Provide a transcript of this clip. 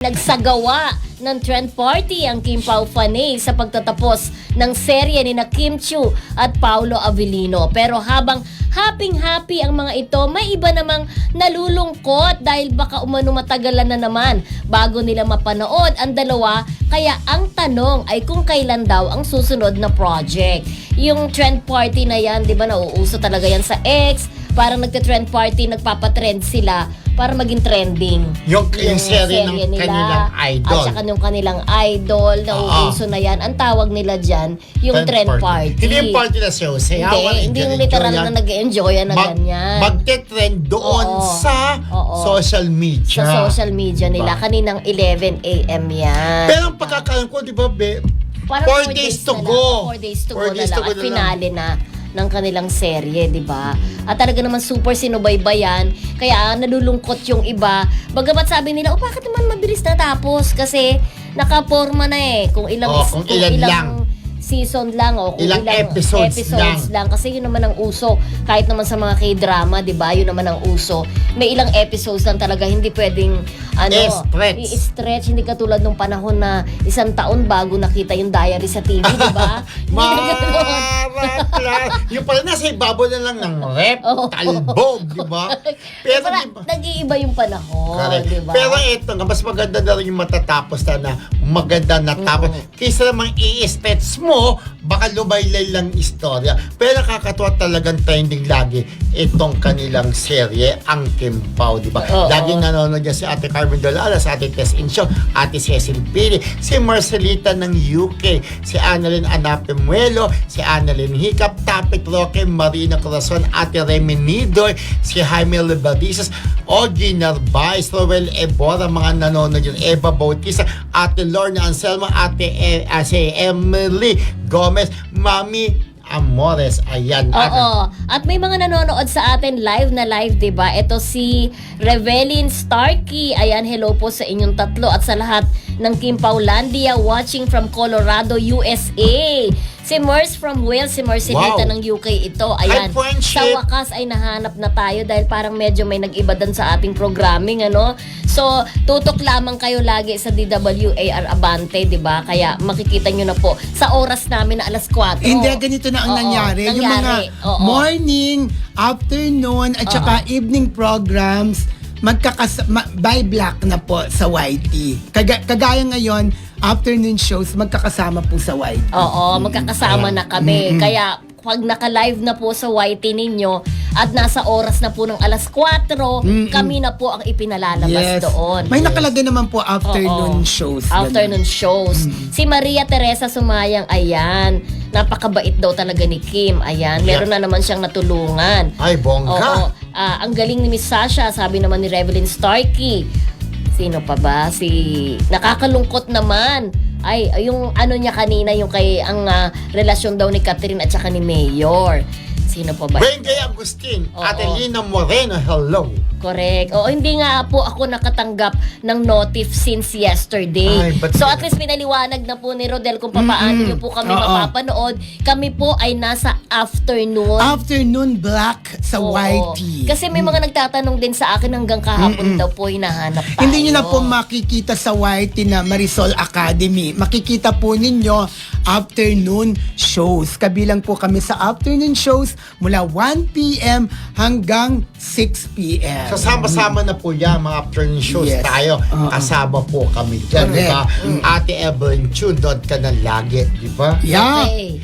Nagsagawa ng trend party ang Kim Pao Fanay sa pagtatapos ng serye ni Kim Chiu at Paolo Avellino. Pero habang happy ang mga ito, may iba namang nalulungkot dahil baka umano matagalan na naman bago nila mapanood ang dalawa. Kaya ang tanong ay kung kailan daw ang susunod na project. Yung trend party na yan, di ba, nauuso talaga yan sa X. Parang nagte-trend party, nagpapatrend sila para maging trending. Yung serye ng nila, kanilang idol. At saka yung kanilang idol, nauuso na yan. Ang tawag nila dyan, yung trend party. Hindi yung party na show. Hindi yung literal na nag-enjoy na ganyan. Magte-trend doon sa social media. Sa social media nila. Kaninang 11 a.m. yan. Pero ang pagkakaroon ko, di ba, parang 4 days to go. 4 days to go na lang. At finale na ng kanilang serye, di ba? At talaga naman super sinubaybayan. Kaya nalulungkot yung iba. Bagamat sabi nila, bakit naman mabilis natapos? Kasi nakaporma na eh. Kung ilang lang season lang o kung ilang episodes lang. Kasi yun naman ang uso. Kahit naman sa mga K-drama, di ba? Yun naman ang uso. May ilang episodes lang talaga. Hindi pwedeng i-stretch. Hindi katulad nung panahon na 1 taon bago nakita yung diary sa TV, di ba? Yung pala nasa ibabaw na lang ng rep, talbog, di ba? Pero nag-iiba yung panahon, di ba? Pero ito nga, mas maganda na rin yung matatapos na maganda natapos. Kaysa namang i-stretch mo, baka lumaylay lang istorya. Pero nakakatuwa talagang trending lagi itong kanilang serye, ang Kim Pao, di ba? Laging nanonood niya si Ate Carmen Dolala, si Ate Tess Insyo, Ate Cecil Pili, si Marcelita ng UK, si Annalyn Anapemuelo, si Annalyn Hiccup, Tapit Roque, Marina Corazon, Ate Remy Nidoy, si Jaime Lebadisas, Ogie Narvaez, Roel Ebora, mga nanonood yun, Eva Bautista, Ate Lorna Anselmo, Ate si Emily Gomez, Mami Amores, ayan. At may mga nanonood sa atin live, di ba? Ito si Revelin Starkey. Ayan, hello po sa inyong tatlo at sa lahat ng Kim Paulandia watching from Colorado, USA. Si Mers from Wales, si Marcelita ng UK ito. Ayan, sa wakas ay nahanap na tayo dahil parang medyo may nag-iba din sa ating programming, ano? So, tutok lamang kayo lagi sa DWAR Abante, di ba? Kaya makikita nyo na po sa oras namin na 4:00. Hindi, ganito na ang nangyari. Yung mga morning, afternoon, at saka evening programs, by block na po sa YT. Kagaya ngayon, afternoon shows, magkakasama po sa YT. Magkakasama na kami. Kaya pag naka-live na po sa YT ninyo at nasa oras na po ng 4:00, kami na po ang ipinalalabas doon. May nakalagay naman po afternoon shows. Afternoon shows. Si Maria Teresa Sumayang, ayan. Napakabait daw talaga ni Kim. Ayan, meron na naman siyang natulungan. Ay, bongga. Ang galing ni Miss Sasha, sabi naman ni Revelyn Starkey. Sino pa ba? Nakakalungkot naman. Ay, yung ano niya kanina, yung ang relasyon daw ni Catherine at saka ni Mayor. Sino pa ba? Wendy Agustin, Ate Lina Moreno, hello. Correct. Hindi nga po ako nakatanggap ng notif since yesterday. So at least pinaliwanag na po ni Rodel kung paano nyo po kami mapapanood. Kami po ay nasa afternoon. Afternoon block sa YT. Kasi may mga nagtatanong din sa akin hanggang kahapon daw po hinahanap tayo. Hindi nyo na po makikita sa YT na Marisol Academy. Makikita po ninyo afternoon shows. Kabilang po kami sa afternoon shows mula 1 p.m. hanggang 6 p.m. So sama-sama na po yan, mga afternoon shows tayo. Kasama po kami dyan, di ba? Ate Evelyn Chu, doon ka na lagi, di ba? Yeah. Okay.